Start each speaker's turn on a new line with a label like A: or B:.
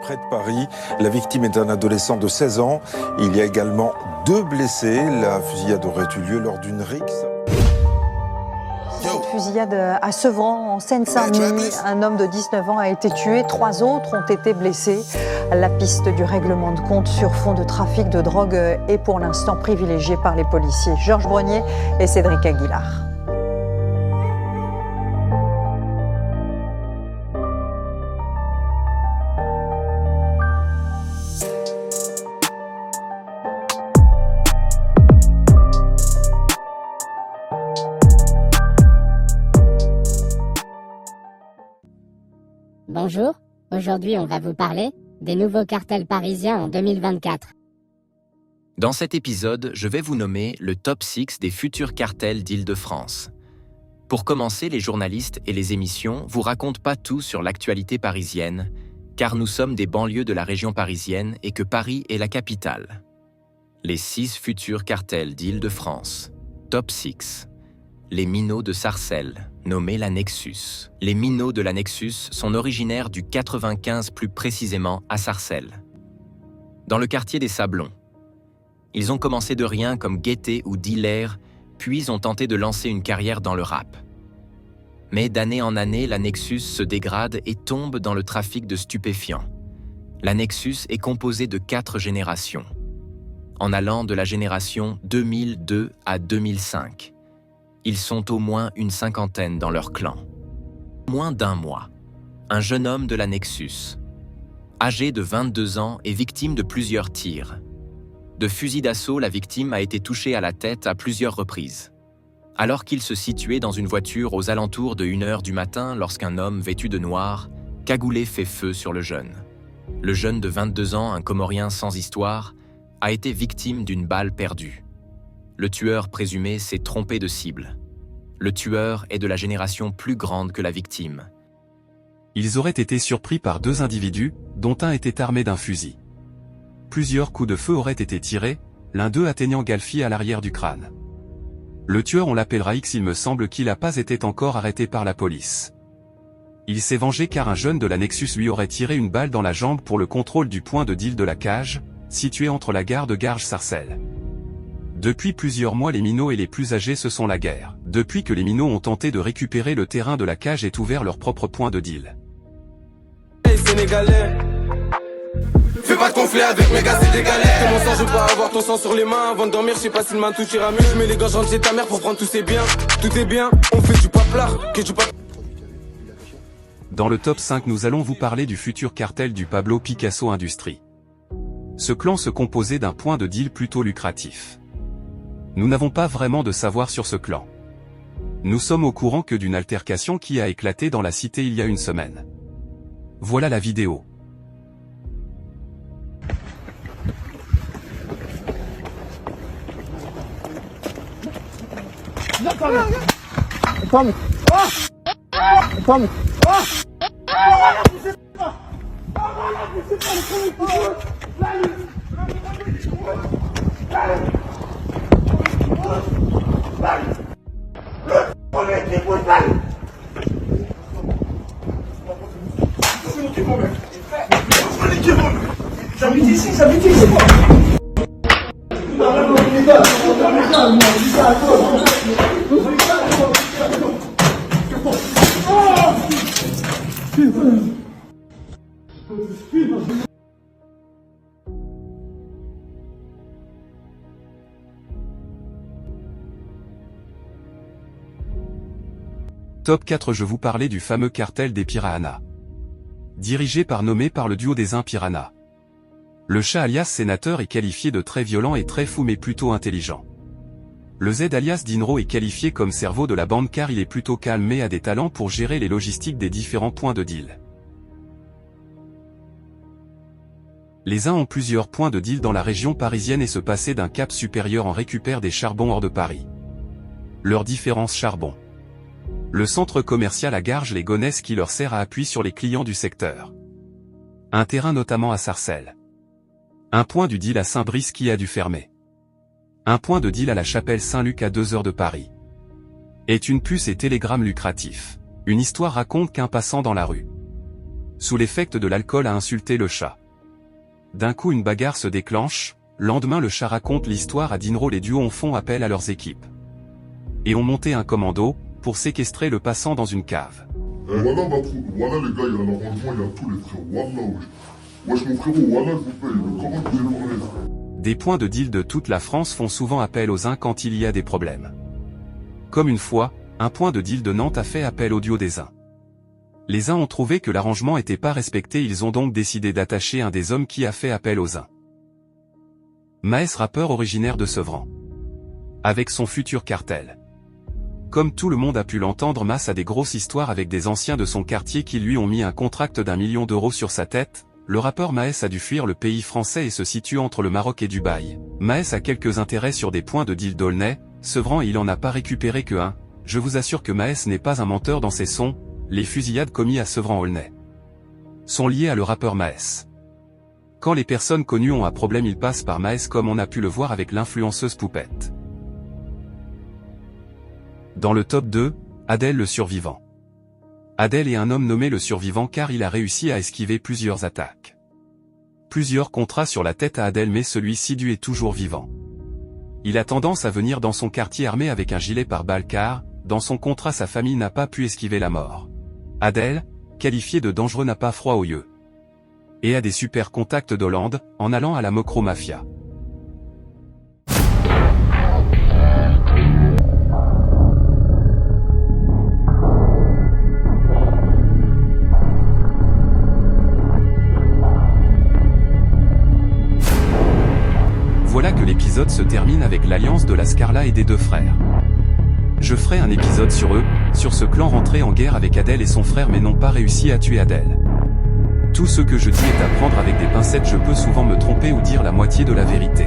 A: près de Paris. La victime est un adolescent de 16 ans. Il y a également 2 blessés. La fusillade aurait eu lieu lors d'une rixe.
B: Cette fusillade à Sevran, en Seine-Saint-Denis. Un homme de 19 ans a été tué, 3 autres ont été blessés. La piste du règlement de compte sur fond de trafic de drogue est pour l'instant privilégiée par les policiers. Georges Brenier et Cédric Aguilar.
C: Bonjour, aujourd'hui on va vous parler des nouveaux cartels parisiens en 2024.
D: Dans cet épisode, je vais vous nommer le top 6 des futurs cartels d'Île-de-France. Pour commencer, les journalistes et les émissions vous racontent pas tout sur l'actualité parisienne, car nous sommes des banlieues de la région parisienne et que Paris est la capitale. Les 6 futurs cartels d'Île-de-France. Top 6. Les minots de Sarcelles, nommés la Nexus. Les minots de la Nexus sont originaires du 95, plus précisément à Sarcelles, dans le quartier des Sablons. Ils ont commencé de rien comme guettés ou dealers, puis ont tenté de lancer une carrière dans le rap. Mais d'année en année, la Nexus se dégrade et tombe dans le trafic de stupéfiants. La Nexus est composée de 4 générations, en allant de la génération 2002 à 2005. Ils sont au moins une 50aine dans leur clan. Moins d'un mois, un jeune homme de la Nexus, âgé de 22 ans, est victime de plusieurs tirs. De fusil d'assaut, la victime a été touchée à la tête à plusieurs reprises. Alors qu'il se situait dans une voiture aux alentours de 1h du matin, lorsqu'un homme vêtu de noir, cagoulé, fait feu sur le jeune. Le jeune de 22 ans, un Comorien sans histoire, a été victime d'une balle perdue. Le tueur présumé s'est trompé de cible. Le tueur est de la génération plus grande que la victime.
E: Ils auraient été surpris par 2 individus, dont un était armé d'un fusil. Plusieurs coups de feu auraient été tirés, l'un d'eux atteignant Galfi à l'arrière du crâne. Le tueur, on l'appellera X, il me semble qu'il n'a pas été encore arrêté par la police. Il s'est vengé car un jeune de la Nexus lui aurait tiré une balle dans la jambe pour le contrôle du point de deal de la Cage, situé entre la gare de Garges-Sarcelles. Depuis plusieurs mois, les minots et les plus âgés se sont la guerre. Depuis que les minots ont tenté de récupérer le terrain de la Cage et ouvert leur propre point de deal.
F: Hey Sénégalais, fais pas de conflit avec mes gars, c'est des galères. Comment ça je veux pas avoir ton sang sur les mains. Avant de dormir, je sais pas si le main tout ira mieux. Je mets les gants, j'entre chez ta mère pour prendre tous ses biens. Tout est bien, on fait du paplard, que du paplard.
E: Dans le top 5, nous allons vous parler du futur cartel du Pablo Picasso Industrie. Ce clan se composait d'un point de deal plutôt lucratif. Nous n'avons pas vraiment de savoir sur ce clan. Nous sommes au courant que d'une altercation qui a éclaté dans la cité il y a une semaine. Voilà la vidéo.
G: J'habite ici, j'habite ici.
E: Top 4, je vous parlais du fameux cartel des Piranhas. Dirigé nommé par le duo des Piranhas. Le chat alias Sénateur est qualifié de très violent et très fou mais plutôt intelligent. Le Z alias Dinro est qualifié comme cerveau de la bande car il est plutôt calme mais a des talents pour gérer les logistiques des différents points de deal. Les uns ont plusieurs points de deal dans la région parisienne et se passer d'un cap supérieur en récupèrent des charbons hors de Paris. Leurs différences charbon. Le centre commercial à Garges-les-Gonesse qui leur sert à appui sur les clients du secteur. Un terrain notamment à Sarcelles. Un point du deal à Saint-Brice qui a dû fermer. Un point de deal à la Chapelle Saint-Luc à 2 heures de Paris. Est une puce et télégramme lucratif. Une histoire raconte qu'un passant dans la rue sous l'effet de l'alcool a insulté le chat. D'un coup une bagarre se déclenche, lendemain le chat raconte l'histoire à Dinro, les duos font appel à leurs équipes. Et ont monté un commando, pour séquestrer le passant dans une cave.
G: Voilà les gars, il y a l'arrangement, il y a tous les frères. Voilà, wesh mon frérot, voilà je vous paye, comment vous voulez parler?
E: Des points de deal de toute la France font souvent appel aux uns quand il y a des problèmes. Comme une fois, un point de deal de Nantes a fait appel au duo des uns. Les uns ont trouvé que l'arrangement n'était pas respecté, ils ont donc décidé d'attacher un des hommes qui a fait appel aux uns. Maes, rappeur originaire de Sevran. Avec son futur cartel. Comme tout le monde a pu l'entendre, Maes a des grosses histoires avec des anciens de son quartier qui lui ont mis un contract d'1 million d'euros sur sa tête. Le rappeur Maes a dû fuir le pays français et se situe entre le Maroc et Dubaï. Maes a quelques intérêts sur des points de deal d'Aulnay, Sevran et il en a pas récupéré que un. Je vous assure que Maes n'est pas un menteur dans ses sons, les fusillades commises à Sevran-Aulnay sont liées à le rappeur Maes. Quand les personnes connues ont un problème, ils passent par Maes comme on a pu le voir avec l'influenceuse Poupette. Dans le top 2, Adel le survivant. Adel est un homme nommé le survivant car il a réussi à esquiver plusieurs attaques. Plusieurs contrats sur la tête à Adel, mais celui-ci est toujours vivant. Il a tendance à venir dans son quartier armé avec un gilet pare-balles car, dans son contrat, sa famille n'a pas pu esquiver la mort. Adel, qualifié de dangereux, n'a pas froid aux yeux. Et a des super contacts d'Hollande, en allant à la Mocro Mafia. Voilà que l'épisode se termine avec l'alliance de la Scarla et des deux frères. Je ferai un épisode sur eux, sur ce clan rentré en guerre avec Adel et son frère mais n'ont pas réussi à tuer Adel. Tout ce que je dis est à prendre avec des pincettes, je peux souvent me tromper ou dire la moitié de la vérité.